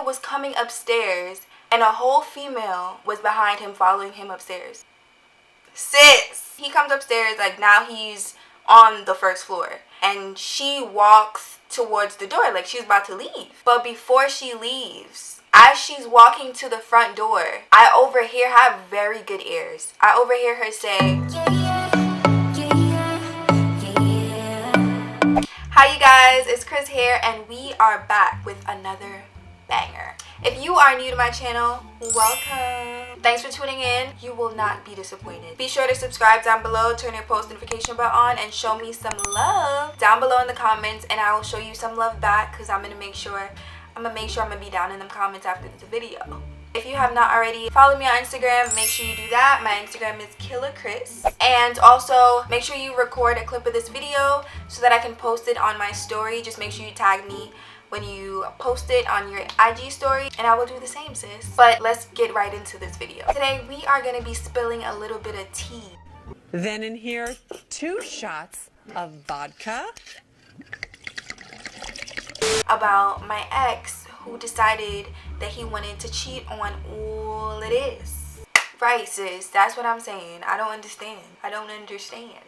was coming upstairs and a whole female was behind him following him upstairs. Sis! He comes upstairs, like now he's on the first floor, and she walks towards the door like she's about to leave. But before she leaves, as she's walking to the front door, I overhear her, have very good ears, I overhear her say, "Hi you guys, it's Chris here, and we are back with another banger." If you are new to my channel, welcome. Thanks for tuning in. You will not be disappointed. Be sure to subscribe down below, turn your post notification bell on, and show me some love down below in the comments, and I will show you some love back because I'm gonna make sure I'm gonna be down in the comments after this video. If you have not already, follow me on Instagram. Make sure you do that. My Instagram is Killa Kryss. And also, make sure you record a clip of this video so that I can post it on my story. Just make sure you tag me when you post it on your IG story, and I will do the same, sis. But let's get right into this video. Today, we are going to be spilling a little bit of tea. Then in here, 2 shots of vodka. About my ex who decided that he wanted to cheat on all of this. Right, sis, that's what I'm saying. I don't understand.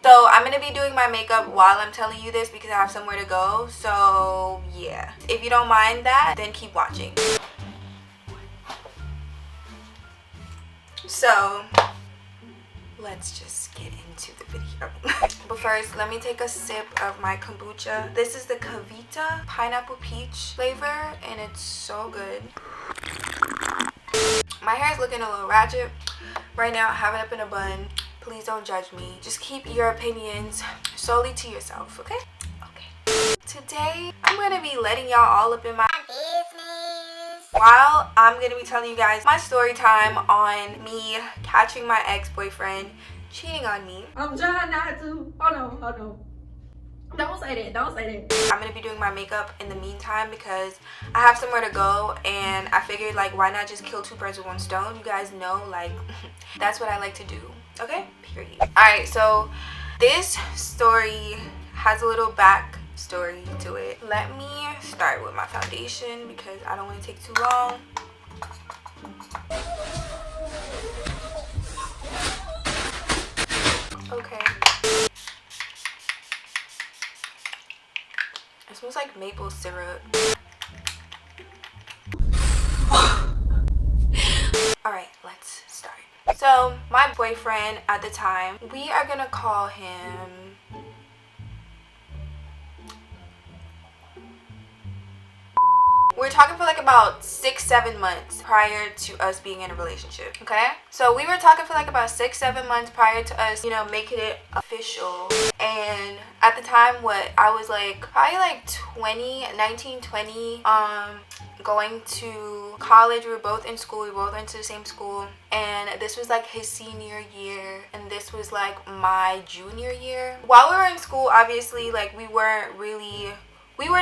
So I'm gonna be doing my makeup while I'm telling you this because I have somewhere to go. So yeah, if you don't mind that, then keep watching. So let's just get into the video. But first, let me take a sip of my kombucha. This is the Kavita pineapple peach flavor, and it's so good. My hair is looking a little ratchet right now. I have it up in a bun. Please don't judge me. Just keep your opinions solely to yourself, okay? Okay. Today, I'm gonna be letting y'all all up in my business while I'm gonna be telling you guys my story time on me catching my ex-boyfriend cheating on me. I'm trying not to. Oh no. Don't say that. I'm gonna be doing my makeup in the meantime because I have somewhere to go, and I figured, like, why not just kill 2 birds with 1 stone? You guys know, like, that's what I like to do. Okay? Period. Alright, so this story has a little back story to it. Let me start with my foundation because I don't want to take too long. Okay. It smells like maple syrup. Alright, let's start. So, my boyfriend at the time, we are gonna call him... We're talking for like about 6-7 months prior to us being in a relationship, okay? So we were talking for like about 6-7 months prior to us, you know, making it official. And at the time, what I was like, probably like 19, 20, going to college. We were both in school. We both went to the same school. And this was like his senior year, and this was like my junior year. While we were in school, obviously, like we were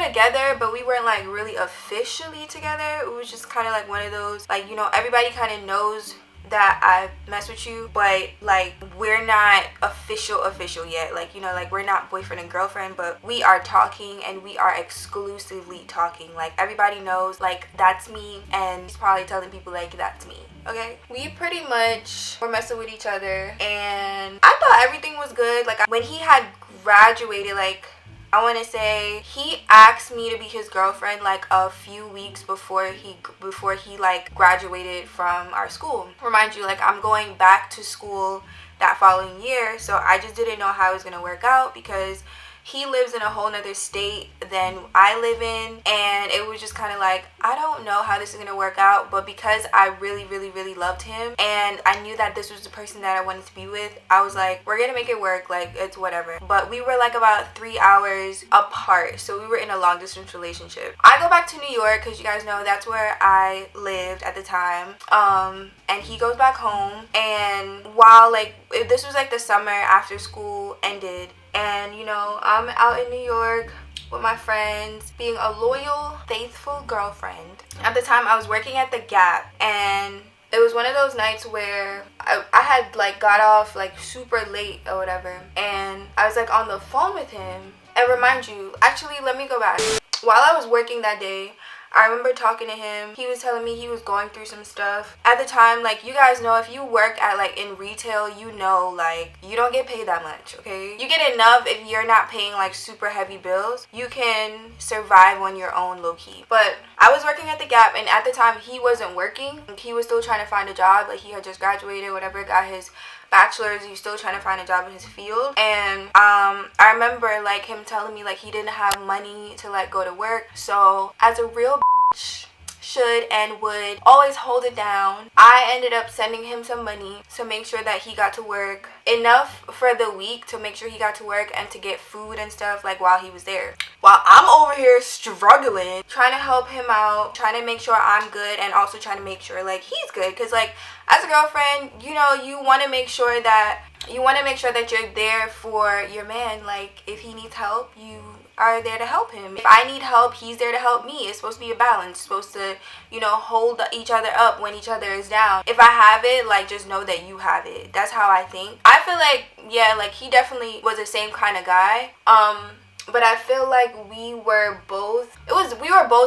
together, but we weren't like really officially together. It was just kind of like one of those, like, you know, everybody kind of knows that I mess with you, but like we're not official yet. Like, you know, like we're not boyfriend and girlfriend, but we are talking, and we are exclusively talking. Like everybody knows, like, that's me, and he's probably telling people like that's me. Okay, we pretty much were messing with each other, and I thought everything was good. Like when he had graduated, like, I want to say he asked me to be his girlfriend like a few weeks before he like graduated from our school. Remind you, like, I'm going back to school that following year, so I just didn't know how it was going to work out because he lives in a whole nother state than I live in, and it was just kind of like, I don't know how this is gonna work out. But because I really loved him, and I knew that this was the person that I wanted to be with, I was like, we're gonna make it work, like, it's whatever. But we were like about 3 hours apart, so we were in a long distance relationship. I go back to New York because you guys know that's where I lived at the time, and he goes back home. And while like this was like the summer after school ended, and you know, I'm out in New York with my friends, being a loyal, faithful girlfriend. At the time, I was working at the Gap, and it was one of those nights where I had like got off like super late or whatever, and I was like on the phone with him. And remind you, actually, let me go back. While I was working that day, I remember talking to him. He was telling me he was going through some stuff. At the time, like, you guys know, if you work at, like, in retail, you know, like, you don't get paid that much, okay? You get enough if you're not paying, like, super heavy bills. You can survive on your own, low-key. But I was working at the Gap, and at the time, he wasn't working. He was still trying to find a job. Like, he had just graduated, whatever, got his bachelor's. He was still trying to find a job in his field. And I remember, like, him telling me, like, he didn't have money to, like, go to work. So as a real bitch should and would always hold it down, I ended up sending him some money to make sure that he got to work, enough for the week to make sure he got to work and to get food and stuff, like, while he was there, while I'm over here struggling, trying to help him out, trying to make sure I'm good, and also trying to make sure, like, he's good. Because, like, as a girlfriend, you know, you want to make sure that you're there for your man. Like, if he needs help, you are there to help him. If I need help, he's there to help me. It's supposed to be a balance. It's supposed to, you know, hold each other up when each other is down. If I have it, like, just know that you have it. That's how I think. I feel like, yeah, like, he definitely was the same kind of guy. But I feel like we were both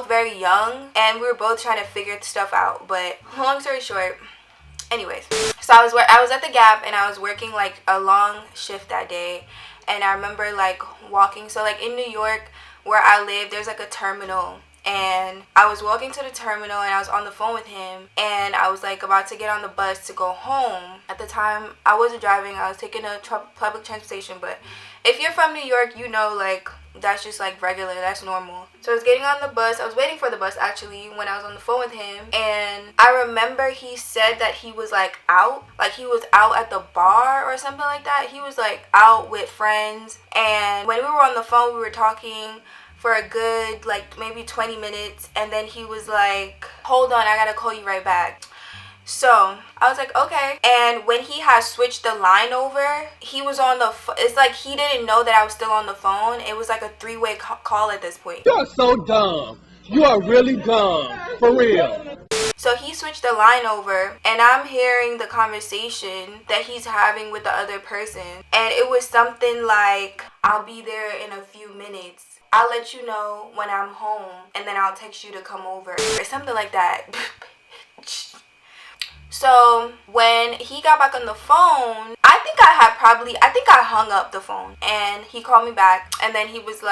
very young, and we were both trying to figure stuff out. But long story short, anyways, so I was at the Gap, and I was working, like, a long shift that day. And I remember, like, walking. So, like, in New York, where I live, there's, like, a terminal. And I was walking to the terminal, and I was on the phone with him. And I was, like, about to get on the bus to go home. At the time, I wasn't driving. I was taking a public transportation. But if you're from New York, you know, like, that's just, like, regular. That's normal. So I was getting on the bus. I was waiting for the bus, actually, when I was on the phone with him. And I remember he said that he was, like, out. Like, he was out at the bar or something like that. He was, like, out with friends. And when we were on the phone, we were talking for a good, like, maybe 20 minutes. And then he was like, hold on, I gotta call you right back. So I was like, okay. And when he had switched the line over, he was on the it's like he didn't know that I was still on the phone. It was like a three-way call at this point. You're so dumb. You are really dumb. For real. So he switched the line over, and I'm hearing the conversation that he's having with the other person. And it was something like, I'll be there in a few minutes. I'll let you know when I'm home, and then I'll text you to come over. Or something like that. So when he got back on the phone, I think I hung up the phone, and he called me back, and then he was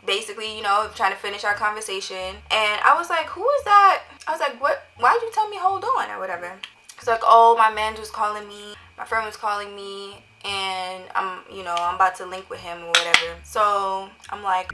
basically, you know, trying to finish our conversation. And I was like, who is that? I was like, what? Why'd you tell me hold on or whatever? It's like, oh, my man was calling me, my friend was calling me, and I'm about to link with him or whatever. So I'm like,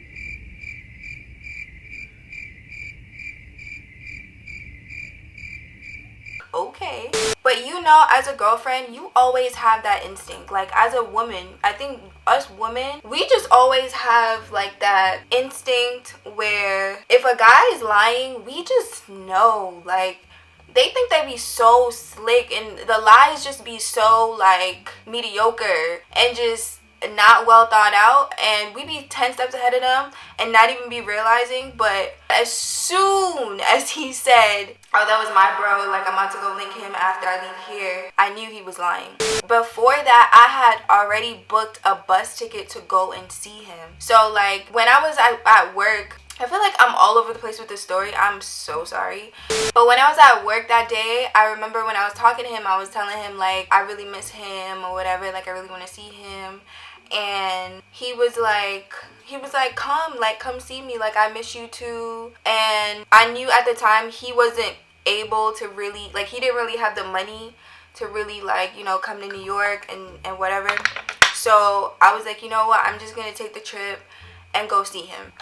okay. But you know, as a girlfriend, you always have that instinct. Like, as a woman, I think us women, we just always have, like, that instinct where if a guy is lying, we just know. Like, they think they be so slick, and the lies just be so, like, mediocre and just not well thought out, and we be 10 steps ahead of them and not even be realizing. But as soon as he said, oh, that was my bro, like, I'm about to go link him after I leave here, I knew he was lying. Before that, I had already booked a bus ticket to go and see him. So, like, when I was at work, I feel like I'm all over the place with this story. I'm so sorry. But when I was at work that day, I remember when I was talking to him, I was telling him, like, I really miss him or whatever. Like, I really want to see him. And he was like, come see me. Like, I miss you too. And I knew at the time he wasn't able to really, like, he didn't really have the money to really, like, you know, come to New York and whatever. So I was like, you know what? I'm just going to take the trip and go see him.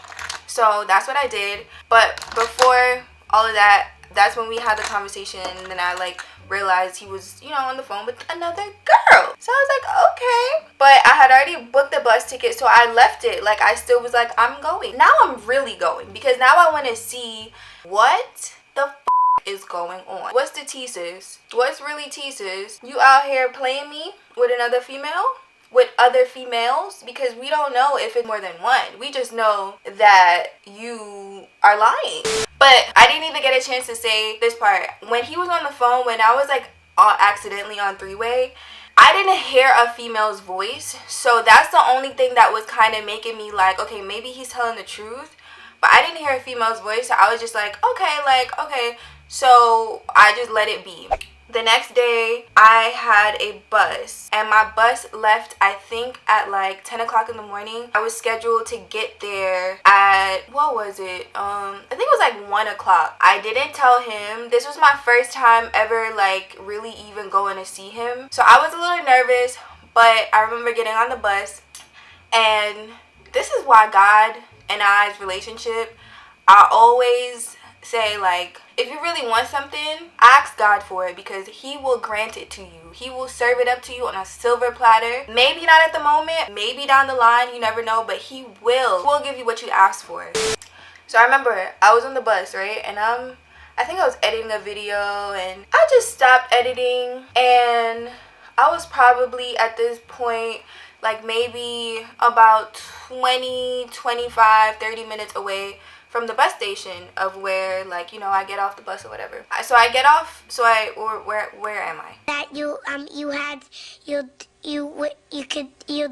So that's what I did. But before all of that, that's when we had the conversation, and then I, like, realized he was, you know, on the phone with another girl. So I was like, okay. But I had already booked the bus ticket, so I left it. Like, I still was like, I'm going. Now I'm really going, because now I want to see what the is going on. What's the tea, sis? What's really tea, sis? You out here playing me with another female? With other females? Because we don't know if it's more than one. We just know that you are lying. But I didn't even get a chance to say this part. When he was on the phone, when I was, like, accidentally on three-way, I didn't hear a female's voice. So that's the only thing that was kind of making me like, okay, maybe he's telling the truth. but I didn't hear a female's voice, so I was just like, okay. So I just let it be. The next day, I had a bus, and my bus left, I think, at like 10 o'clock in the morning. I was scheduled to get there at, what was it? I think it was like 1 o'clock. I didn't tell him. This was my first time ever, like, really even going to see him. So I was a little nervous, but I remember getting on the bus, and this is why God and I's relationship, I always say, like, if you really want something, ask God for it, because he will grant it to you. He will serve it up to you on a silver platter. Maybe not at the moment, maybe down the line, you never know, but he will give you what you asked for. So I remember I was on the bus, right, and I think I was editing a video, and I just stopped editing, and I was probably at this point like maybe about 20, 25, 30 minutes away from the bus station of where, like, you know, I get off the bus or whatever. So I get off, where am I? That you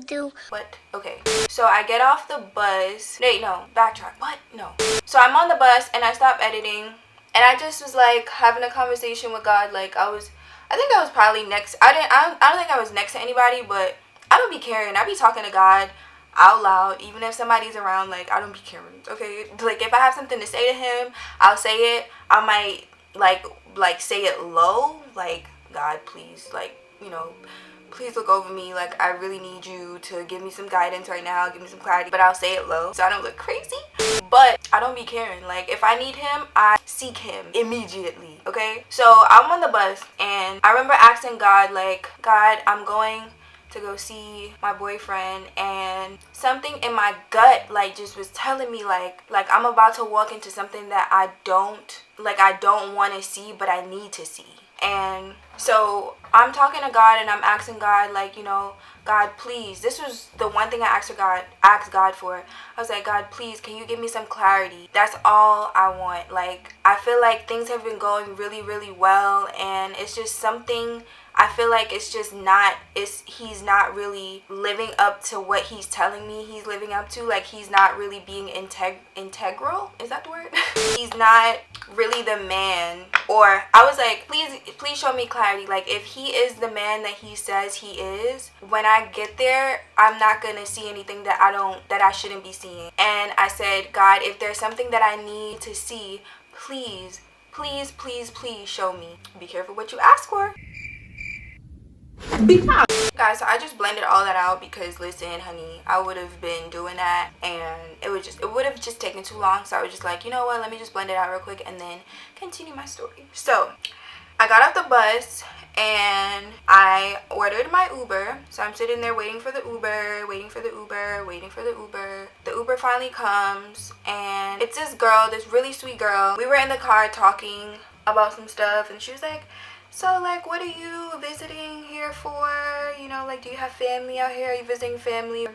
do. What? Okay. So I get off the bus. Wait, no, backtrack. What? No. So I'm on the bus and I stop editing, and I just was like having a conversation with God. Like, I think I was probably next. I don't think I was next to anybody, but I don't be caring. I be talking to God out loud, even if somebody's around. Like, I don't be caring, okay? Like, if I have something to say to him, I'll say it. I might like say it low, like, God, please, like, you know, please look over me. Like, I really need you to give me some guidance right now, give me some clarity. But I'll say it low so I don't look crazy. But I don't be caring. Like, if I need him, I seek him immediately, okay? So I'm on the bus, and I remember asking God, like, God, I'm going to go see my boyfriend, and something in my gut, like, just was telling me, like I'm about to walk into something that I don't want to see, but I need to see. And so I'm talking to God, and I'm asking God, like, you know, God, please, this was the one thing I asked God for. I was like, God, please, can you give me some clarity? That's all I want. Like, I feel like things have been going really, really well, and it's just something, I feel like it's just not, he's not really living up to what he's telling me he's living up to. Like, he's not really being integral. Is that the word? He's not really the man. Or I was like, please show me clarity. Like, if he is the man that he says he is, when I get there, I'm not gonna see anything that I shouldn't be seeing. And I said, God, if there's something that I need to see, please show me. Be careful what you ask for. Guys, so I just blended all that out because, listen, honey, I would have been doing that and it would have just taken too long. So I was just like, you know what, let me just blend it out real quick and then continue my story. So I got off the bus and I ordered my Uber. So I'm sitting there waiting for the Uber. The Uber finally comes, and it's this girl, this really sweet girl. We were in the car talking about some stuff, and she was like, so, like, what are you visiting here for? You know, like, do you have family out here? Are you visiting family?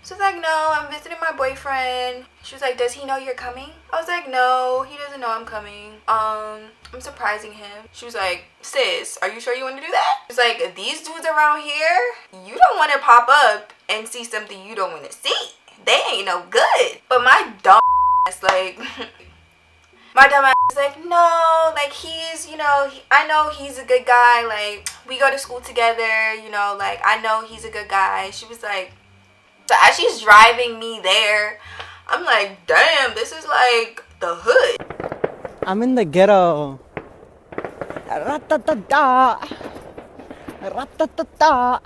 So I was like, no, I'm visiting my boyfriend. She was like, does he know you're coming? I was like, no, he doesn't know I'm coming. I'm surprising him. She was like, sis, are you sure you want to do that? It's like, these dudes around here, you don't want to pop up and see something you don't want to see. They ain't no good. But my dumb ass, like... My dumb ass is like, no, like, he's, you know, I know he's a good guy. Like, we go to school together, you know, like, I know he's a good guy. She was like, so as she's driving me there, I'm like, damn, this is like the hood. I'm in the ghetto. Ra-ta-ta-ta. Ra-ta-ta-ta.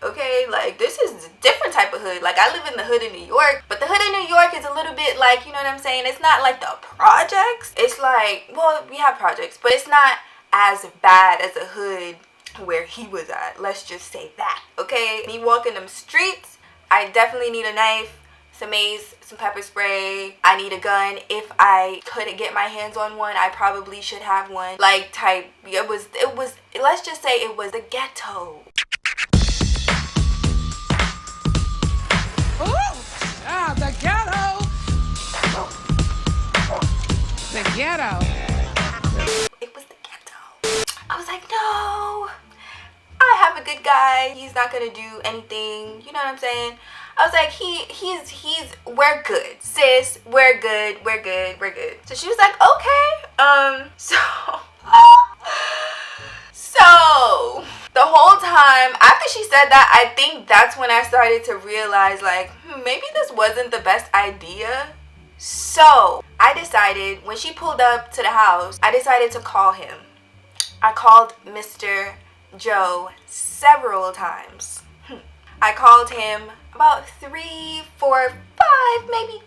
Okay, like, this is a different type of hood. Like, I live in the hood in New York, but the hood in New York is a little bit like, you know what I'm saying, it's not like the projects. It's like, well, we have projects, but it's not as bad as the hood where he was at. Let's just say that, okay? Me walking them streets, I definitely need a knife, some mace, some pepper spray. I need a gun. If I couldn't get my hands on one, I probably should have one. Like, type, it was, let's just say it was the ghetto. The ghetto. The ghetto. It was the ghetto. I was like, no, I have a good guy. He's not gonna do anything. You know what I'm saying? I was like, we're good, sis. We're good. So she was like, okay. So the whole time after she said that, I think that's when I started to realize, like, maybe this wasn't the best idea. So I decided, when she pulled up to the house, I decided to call him. I called Mr. Joe several times. I called him about 3, 4, 5, maybe,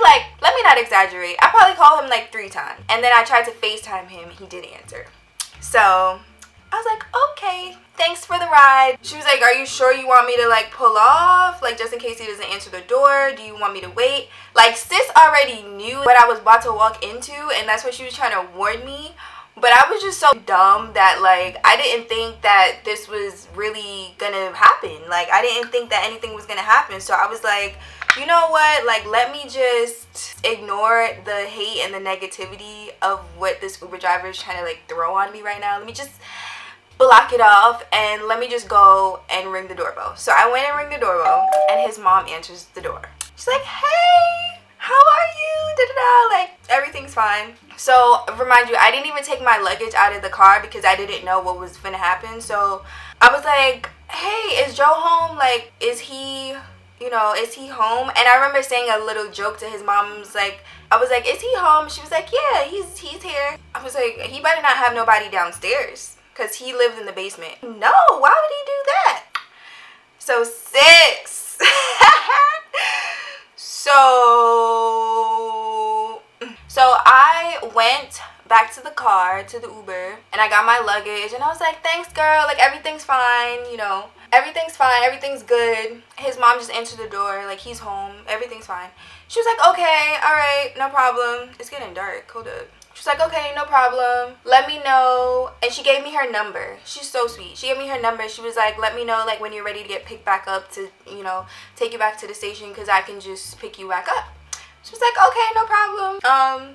like, let me not exaggerate. I probably called him like 3 times. And then I tried to FaceTime him. He did answer. So I was like, okay, thanks for the ride. She was like, are you sure you want me to like pull off? Like, just in case he doesn't answer the door, do you want me to wait? Like, sis already knew what I was about to walk into, and that's what she was trying to warn me. But I was just so dumb that, like, I didn't think that this was really gonna happen. Like, I didn't think that anything was gonna happen. So I was like, you know what? Like, let me just ignore the hate and the negativity of what this Uber driver is trying to, like, throw on me right now. Let me just block it off, and let me just go and ring the doorbell. So I went and rang the doorbell, and his mom answers the door. She's like, hey, how are you? Da-da-da. Like, everything's fine. So, remind you, I didn't even take my luggage out of the car because I didn't know what was gonna happen. So I was like, hey, is Joe home? Like, is he home? And I remember saying a little joke to his mom. I was like, is he home? She was like, yeah, he's here. I was like, he better not have nobody downstairs, because he lived in the basement. No, why would he do that? So, sis. So I went back to the car, to the Uber, and I got my luggage, and I was like, thanks, girl. Like, everything's fine, Everything's fine. Everything's good. His mom just answered the door. Like, he's home. Everything's fine. She was like, okay, all right, no problem. It's getting dark. Hold up. She was like, okay, no problem. Let me know. And she gave me her number. She's so sweet. She gave me her number. She was like, let me know, like, when you're ready to get picked back up to, take you back to the station, because I can just pick you back up. She was like, okay, no problem.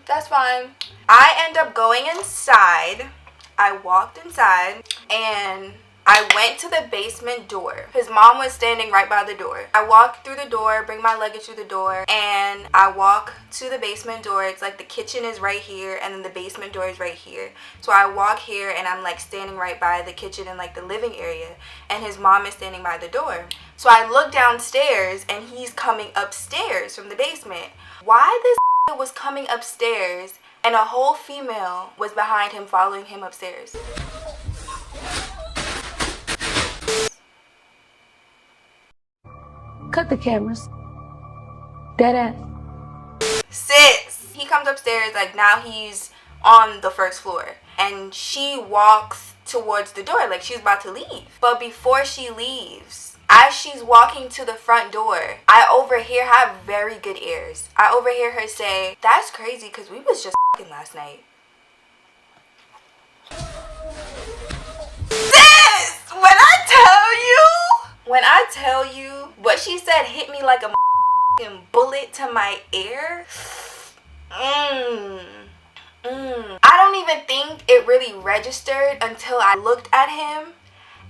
That's fine. I end up going inside. I walked inside, and I went to the basement door. His mom was standing right by the door. I walked through the door, bring my luggage through the door, and I walk to the basement door. It's like the kitchen is right here, and then the basement door is right here. So I walk here, and I'm like standing right by the kitchen and like the living area, and his mom is standing by the door. So I look downstairs, and he's coming upstairs from the basement. Why this was coming upstairs and a whole female was behind him, following him upstairs? Cut the cameras. Dead ass. Sis, he comes upstairs, like, now he's on the first floor, and she walks towards the door like she's about to leave. But before she leaves, as she's walking to the front door, I overhear her have very good ears. I overhear her say, that's crazy, because we was just last night. Sis, when I tell you what she said hit me like a bullet to my ear. I don't even think it really registered until I looked at him,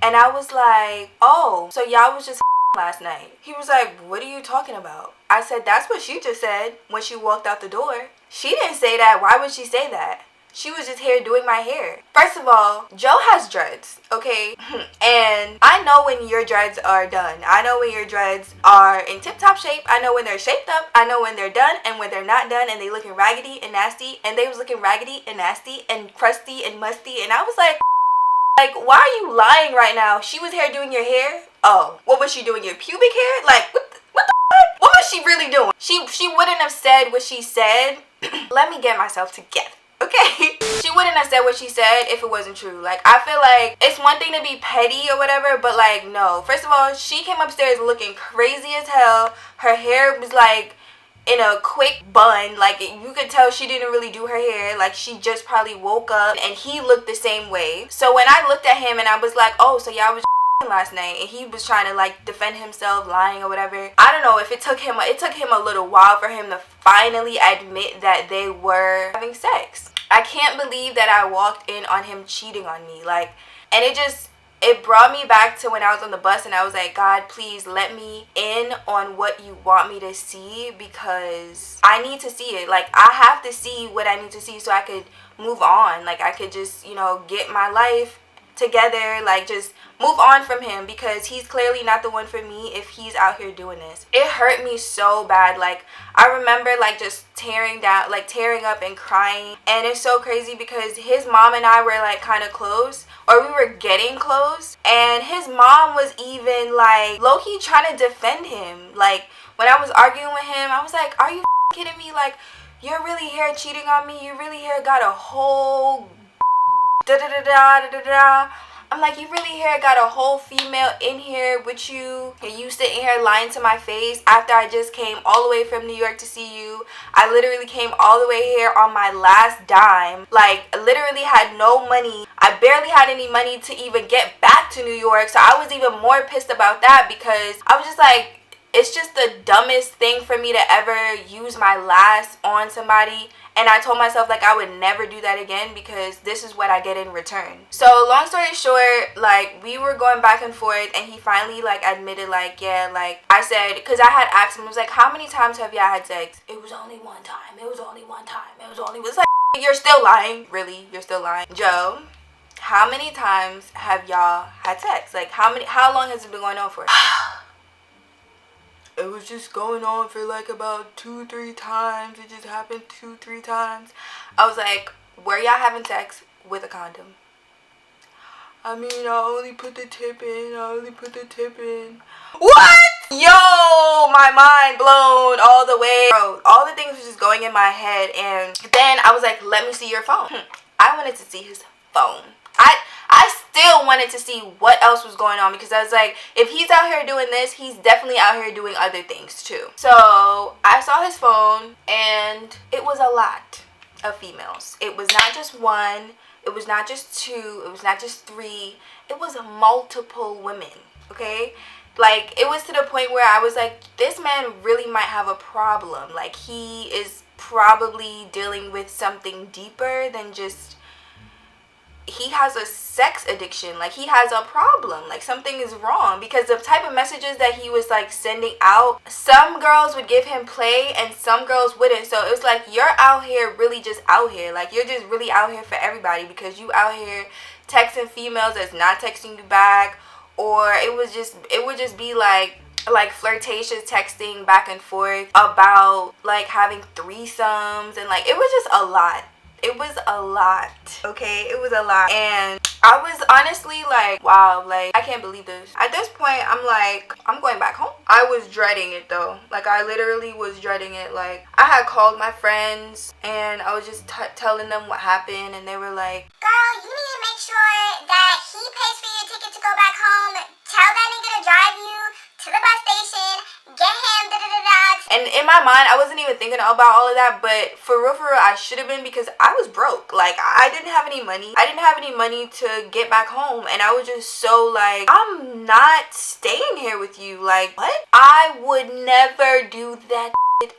and I was like, oh, so y'all was just last night. He was like, what are you talking about? I said, that's what she just said when she walked out the door. She didn't say that. Why would she say that? She was just here doing my hair. First of all, Joe has dreads, okay? And I know when your dreads are done. I know when your dreads are in tip-top shape. I know when they're shaped up. I know when they're done and when they're not done, and they looking raggedy and nasty. And they was looking raggedy and nasty and crusty and musty. And I was like, why are you lying right now? She was here doing your hair? Oh, what was she doing? Your pubic hair? Like, what the fuck? What was she really doing? She wouldn't have said what she said. Let me get myself together. Okay? She wouldn't have said what she said if it wasn't true. Like, I feel like it's one thing to be petty or whatever, but like, no. First of all, she came upstairs looking crazy as hell. Her hair was like in a quick bun. Like, you could tell she didn't really do her hair. Like, she just probably woke up, and he looked the same way. So when I looked at him and I was like, oh, so y'all was last night, and he was trying to like defend himself, lying or whatever. I don't know if it took him a little while for him to finally admit that they were having sex. I can't believe that I walked in on him cheating on me. Like, and it just it brought me back to when I was on the bus and I was like, God, please let me in on what you want me to see, because I need to see it. Like, I have to see what I need to see so I could move on. Like, I could just, you know, get my life together, like just move on from him, because he's clearly not the one for me if he's out here doing this. It hurt me so bad. Like, I remember like just tearing up and crying. And it's so crazy because his mom and I were like kind of close, or we were getting close, and his mom was even like low-key trying to defend him. Like, when I was arguing with him, I was like, are you kidding me? Like, you're really here cheating on me? You really here got a whole da-da-da-da-da-da-da. I'm like, you really here got a whole female in here with you, and you sitting here lying to my face after I just came all the way from New York to see you. I literally came all the way here on my last dime. Like, literally had no money. I barely had any money to even get back to New York, so I was even more pissed about that, because I was just like, it's just the dumbest thing for me to ever use my last on somebody. And I told myself like I would never do that again, because this is what I get in return. So long story short, like, we were going back and forth, and he finally like admitted like, yeah, like, I said, because I had asked him, I was like, how many times have y'all had sex? It was only one time. It was only one time. It was like, you're still lying. Really? You're still lying. Joe, how many times have y'all had sex? Like, how long has it been going on for? It was just going on for like about 2-3 times. It just happened 2-3 times. I was like, were y'all having sex with a condom? I mean, I only put the tip in. What? Yo, my mind blown all the way. Bro, all the things was just going in my head. And then I was like, let me see your phone. I wanted to see his phone. I still wanted to see what else was going on, because I was like, if he's out here doing this, he's definitely out here doing other things too. So I saw his phone, and it was a lot of females. It was not just one, it was not just two, it was not just three, it was multiple women, okay? Like, it was to the point where I was like, this man really might have a problem. Like, he is probably dealing with something deeper than just, he has a sex addiction. Like, he has a problem. Like, something is wrong, because the type of messages that he was like sending out, some girls would give him play and some girls wouldn't. So it was like, you're out here really just out here, like, you're just really out here for everybody, because you out here texting females that's not texting you back. Or it would just be like flirtatious texting back and forth about like having threesomes, and like, it was just a lot. It was a lot, okay? It was a lot. And I was honestly like, wow, like, I can't believe this. At this point, I'm like, I'm going back home. I was dreading it though. Like, I literally was dreading it. Like, I had called my friends, and I was just telling them what happened, and they were like, Girl, you need to make sure that he pays for your ticket to go back home. Tell that nigga to drive you to the bus station. Get him, da-da-da-da. And in my mind, I wasn't even thinking about all of that, but for real, I should have been, because I was broke. Like, I didn't have any money. I didn't have any money to get back home, and I was just so like, I'm not staying here with you. Like, what? I would never do that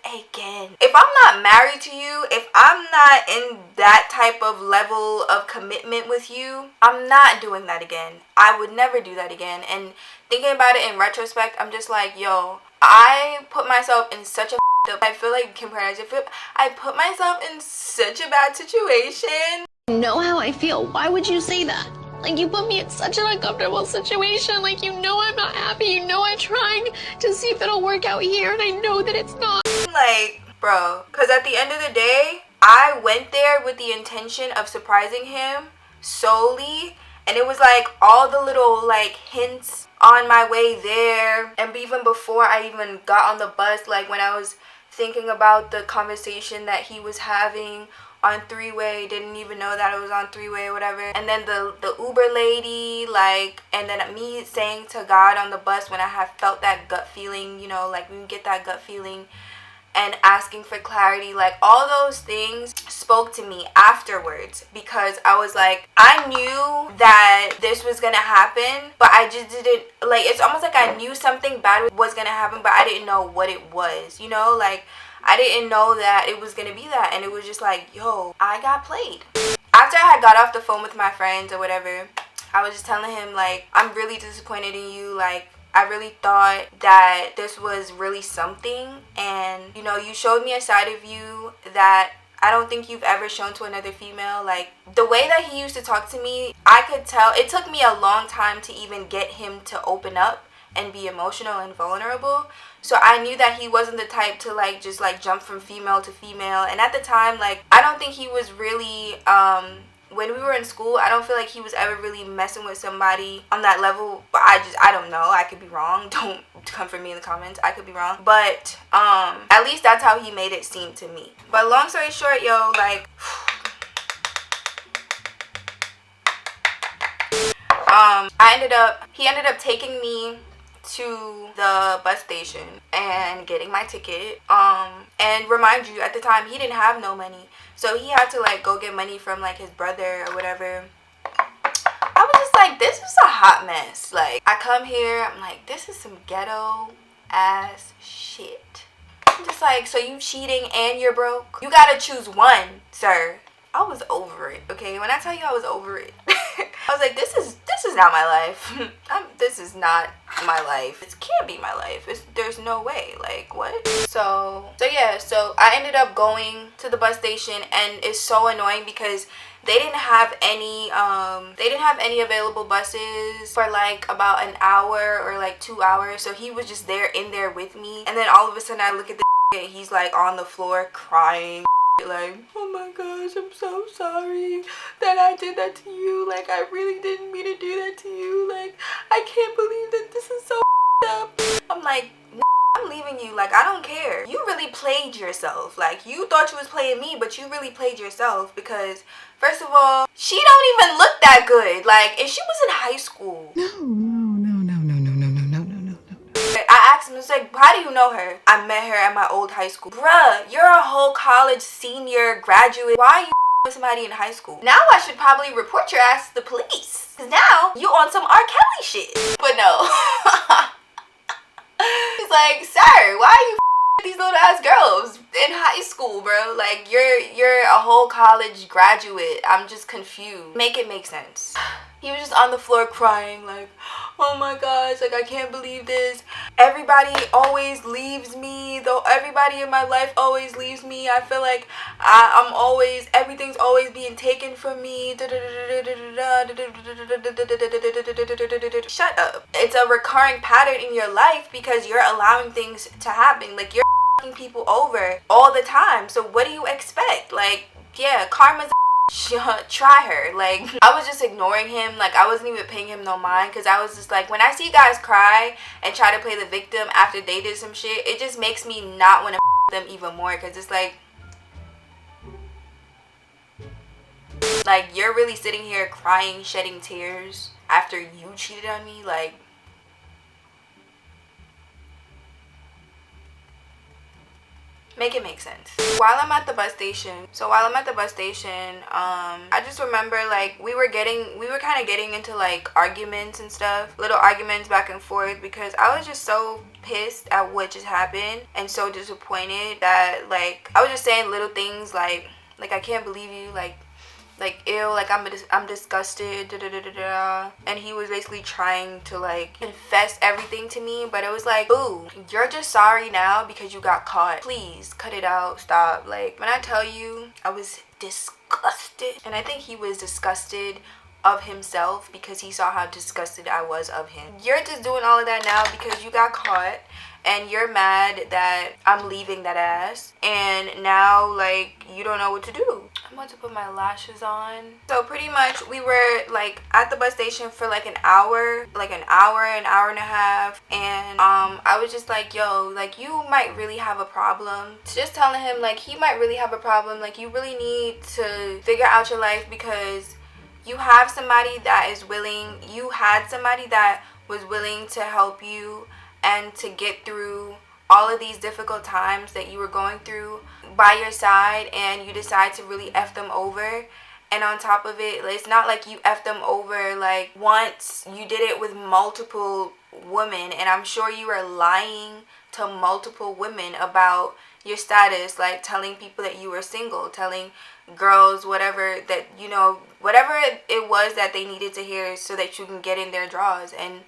again. If I'm not married to you, if I'm not in that type of level of commitment with you, I'm not doing that again. I would never do that again. And thinking about it in retrospect, I'm just like, yo, I put myself in such a I feel like Kim Kardashian, I put myself in such a bad situation. You know how I feel. Why would you say that? Like, you put me in such an uncomfortable situation. Like, you know I'm not happy. You know I'm trying to see if it'll work out here, and I know that it's not. Like, bro, because at the end of the day, I went there with the intention of surprising him solely. And it was like all the little like hints on my way there, and even before I even got on the bus, like when I was thinking about the conversation that he was having on three-way, didn't even know that it was on three-way or whatever. And then the Uber lady, like, and then me saying to God on the bus when I have felt that gut feeling, you know, like when you get that gut feeling, and asking for clarity, like all those things spoke to me afterwards, because I was like, I knew that this was gonna happen, but I just didn't, like, it's almost like I knew something bad was gonna happen, but I didn't know what it was, you know, like I didn't know that it was gonna be that. And it was just like, yo, I got played. After I had got off the phone with my friends or whatever, I was just telling him, like, I'm really disappointed in you. Like, I really thought that this was really something, and you know, you showed me a side of you that I don't think you've ever shown to another female. Like, the way that he used to talk to me, I could tell. It took me a long time to even get him to open up and be emotional and vulnerable. So I knew that he wasn't the type to like just like jump from female to female. And at the time, like, I don't think he was really when we were in school, I don't feel like he was ever really messing with somebody on that level. But I don't know. I could be wrong. Don't come for me in the comments. I could be wrong. But at least that's how he made it seem to me. But long story short, yo, like, he ended up taking me to the bus station and getting my ticket. And remind you, at the time, he didn't have no money. So he had to like go get money from like his brother or whatever. I was just like, this is a hot mess. Like, I come here, I'm like, this is some ghetto ass shit. I'm just like, so you cheating and you're broke? You gotta choose one, sir. I was over it, okay? When I tell you I was over it, I was like, this is not my life. This is not my life. This can't be my life. There's no way. Like, what? So yeah. So I ended up going to the bus station, and it's so annoying because they didn't have any available buses for like about an hour or like 2 hours. So he was just in there with me, and then all of a sudden I look at the and he's like on the floor crying. Like, oh my gosh, I'm so sorry that I did that to you. Like, I really didn't mean to do that to you. Like, I can't believe that this is so up. I'm like, I'm leaving you. Like, I don't care. You really played yourself. Like, you thought you was playing me, but you really played yourself because, first of all, she don't even look that good. Like, if she was in high school. I asked him, it's like, how do you know her? I met her at my old high school. Bruh, you're a whole college senior graduate. Why are you with somebody in high school? Now I should probably report your ass to the police. Cause now you on some R. Kelly shit. But no. He's like, sir, why are you with these little ass girls in high school, bro? Like, you're a whole college graduate. I'm just confused. Make it make sense. He was just on the floor crying like, oh my gosh, like, I can't believe this. Everybody always leaves me, though. Everybody in my life always leaves me. I feel like everything's always being taken from me. Shut up. It's a recurring pattern in your life because you're allowing things to happen. Like, you're fucking people over all the time. So what do you expect? Like, yeah, karma's try her. Like, I was just ignoring him. Like, I wasn't even paying him no mind because I was just like, when I see guys cry and try to play the victim after they did some shit, it just makes me not want to them even more because it's like you're really sitting here crying, shedding tears after you cheated on me. Like, make it make sense. While I'm at the bus station, I just remember, like, we were kind of getting into like arguments and stuff, little arguments back and forth, because I was just so pissed at what just happened and so disappointed that, like, I was just saying little things like I can't believe you, like ew, like I'm disgusted, da, da, da, da, da. And he was basically trying to like confess everything to me, but it was like, boo, you're just sorry now because you got caught. Please cut it out. Stop. Like, when I tell you, I was disgusted, and I think he was disgusted of himself because he saw how disgusted I was of him. You're just doing all of that now because you got caught and you're mad that I'm leaving that ass, and now, like, you don't know what to do. I'm about to put my lashes on. So pretty much we were like at the bus station for like an hour and a half, and I was just like, yo, like, you might really have a problem. Just telling him, like, he might really have a problem. Like, you really need to figure out your life because you have somebody that is willing, you had somebody that was willing to help you and to get through all of these difficult times that you were going through by your side, and you decide to really F them over. And on top of it, it's not like you F them over like once, you did it with multiple women, and I'm sure you are lying to multiple women about your status, like telling people that you were single, telling girls whatever that, you know, whatever it was that they needed to hear so that you can get in their draws. And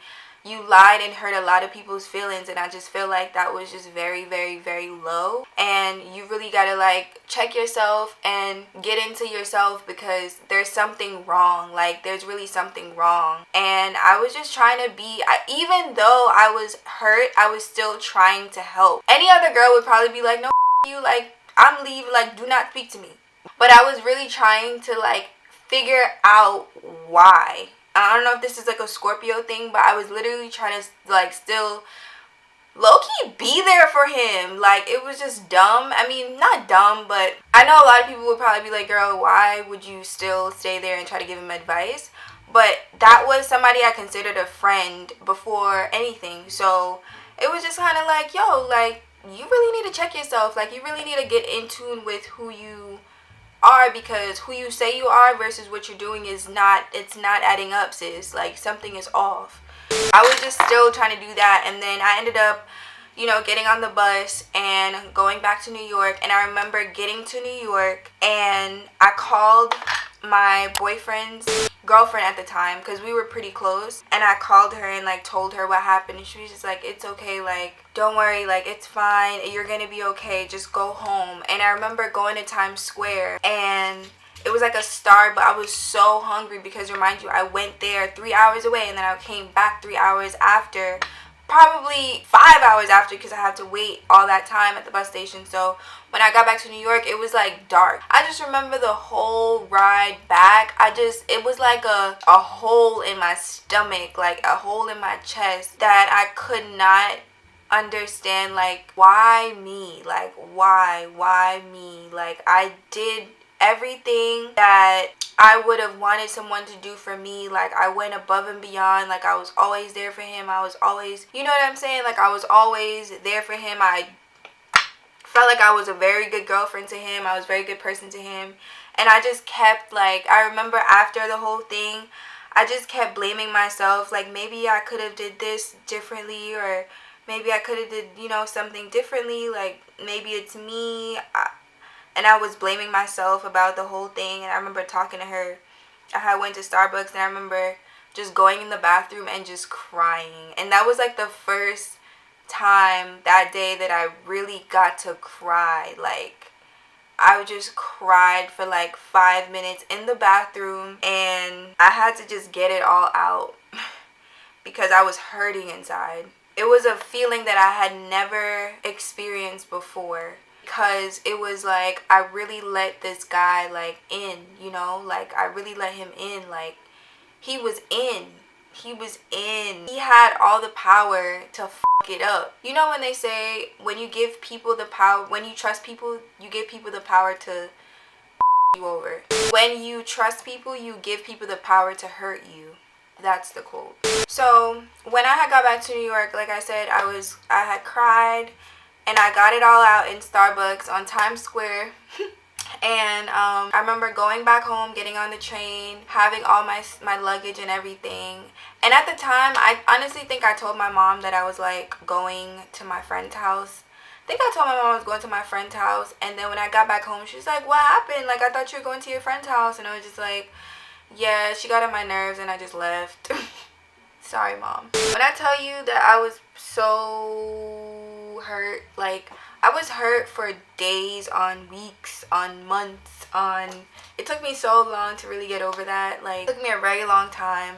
you lied and hurt a lot of people's feelings, and I just feel like that was just very, very, very low. And you really gotta like check yourself and get into yourself, because there's something wrong. Like, there's really something wrong. And I was just trying to be, even though I was hurt, I was still trying to help. Any other girl would probably be like, no, you, like, I'm leaving, like, do not speak to me. But I was really trying to like figure out why. I don't know if this is like a Scorpio thing, but I was literally trying to like still low-key be there for him. Like, it was just dumb. I mean, not dumb, but I know a lot of people would probably be like, girl, why would you still stay there and try to give him advice? But that was somebody I considered a friend before anything. So it was just kind of like, yo, like, you really need to check yourself. Like, you really need to get in tune with who you are, because who you say you are versus what you're doing is not, it's not adding up, sis. Like, something is off. I was just still trying to do that, and then I ended up, you know, getting on the bus and going back to New York. And I remember getting to New York and I called my boyfriend's girlfriend at the time, because we were pretty close, and I called her and like told her what happened, and she was just like, it's okay, like, don't worry, like, it's fine, you're gonna be okay, just go home. And I remember going to Times Square, and it was like a Star, but I was so hungry because, remind you, I went there 3 hours away, and then I came back 3 hours after, probably 5 hours after, because I had to wait all that time at the bus station. So when I got back to New York, it was like dark. I just remember the whole ride back, it was like a hole in my stomach, like a hole in my chest, that I could not understand. Like, why me? Like, why me? Like, I did everything that I would have wanted someone to do for me. Like, I went above and beyond. Like, I was always there for him. I was always, you know what I'm saying? Like, I was always there for him. I felt like I was a very good girlfriend to him. I was a very good person to him. And I just kept, like, I remember after the whole thing, I just kept blaming myself. Like, maybe I could have did this differently, or maybe I could have did, you know, something differently. Like, maybe it's me. And I was blaming myself about the whole thing. And I remember talking to her. I went to Starbucks, and I remember just going in the bathroom and just crying. And that was like the first time that day that I really got to cry. Like, I just cried for like 5 minutes in the bathroom, and I had to just get it all out because I was hurting inside. It was a feeling that I had never experienced before, because it was like I really let this guy like in, you know, like I really let him in. Like, he was in. He had all the power to f it up. You know when they say, when you give people the power, when you trust people, you give people the power to f you over. When you trust people, you give people the power to hurt you. That's the quote. So when I had got back to New York, like I said, I had cried, and I got it all out in Starbucks on Times Square. And I remember going back home, getting on the train, having all my luggage and everything. And at the time, I honestly think I told my mom that I was like going to my friend's house. I think I told my mom I was going to my friend's house. And then when I got back home, she was like, what happened? Like, I thought you were going to your friend's house. And I was just like, yeah, she got on my nerves, and I just left. Sorry, Mom. When I tell you that I was so hurt, like, I was hurt for days, on weeks, on months, on... It took me so long to really get over that. Like, it took me a very long time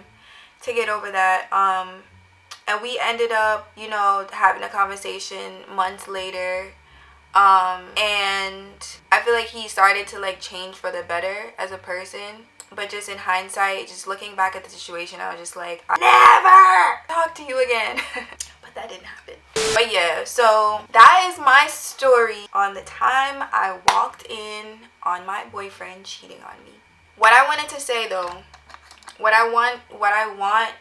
to get over that. And we ended up, you know, having a conversation months later. And I feel like he started to, like, change for the better as a person. But just in hindsight, just looking back at the situation, I was just like, I'll never talk to you again. But that didn't happen. But yeah, so that is my story on the time I walked in on my boyfriend cheating on me. What I wanted to say though, what I want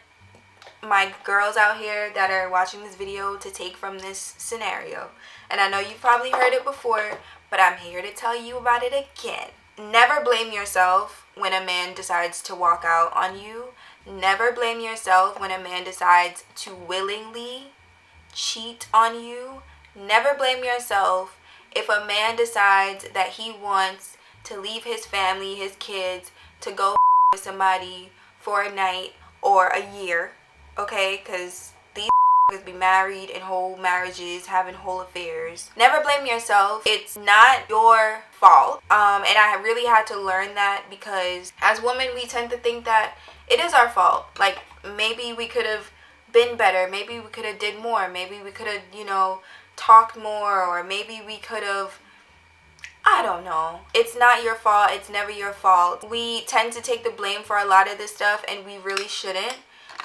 my girls out here that are watching this video to take from this scenario, and I know you've probably heard it before, but I'm here to tell you about it again. Never blame yourself when a man decides to walk out on you. Never blame yourself when a man decides to willingly cheat on you. Never blame yourself if a man decides that he wants to leave his family, his kids, to go with somebody for a night or a year, okay, because these be married in whole marriages, having whole affairs. Never blame yourself. It's not your fault. And I really had to learn that, because as women we tend to think that it is our fault. Like, maybe we could have been better, maybe we could have did more, maybe we could have, you know, talked more, or maybe we could have, I don't know. It's not your fault. It's never your fault. We tend to take the blame for a lot of this stuff, and we really shouldn't,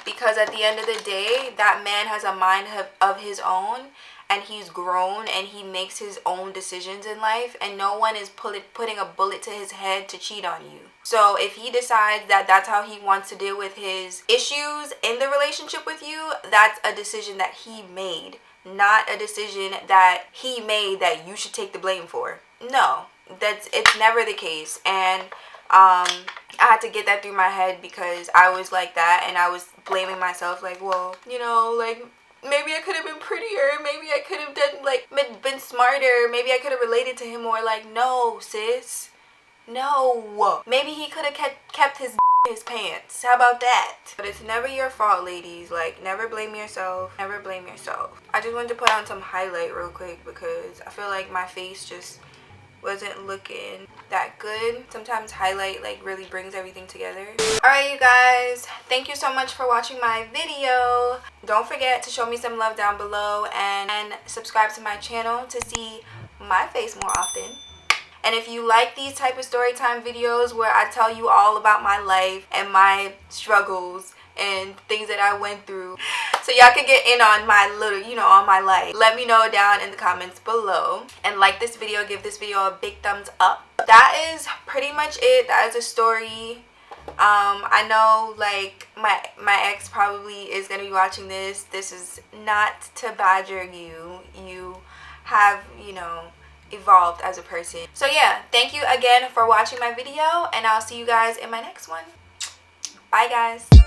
because at the end of the day, that man has a mind of his own, and he's grown, and he makes his own decisions in life, and no one is putting a bullet to his head to cheat on you. So if he decides that that's how he wants to deal with his issues in the relationship with you, that's a decision that he made, not a decision that he made that you should take the blame for. No, it's never the case. And I had to get that through my head, because I was like that, and I was blaming myself, like, well, you know, like, maybe I could have been prettier, maybe I could have done, like, been smarter, maybe I could have related to him more. Like, no, sis, no. Maybe he could have kept his pants. How about that? But it's never your fault, ladies. Like, never blame yourself. Never blame yourself. I just wanted to put on some highlight real quick, because I feel like my face just wasn't looking that good. Sometimes highlight like really brings everything together. Alright, you guys, thank you so much for watching my video. Don't forget to show me some love down below, and subscribe to my channel to see my face more often. And if you like these type of story time videos where I tell you all about my life and my struggles and things that I went through, so y'all can get in on my little, you know, on my life, let me know down in the comments below. And like this video, give this video a big thumbs up. That is pretty much it. That is a story. I know, like, my ex probably is gonna be watching this. This is not to badger you. You have, you know, evolved as a person. So yeah, thank you again for watching my video, and I'll see you guys in my next one. Bye, guys.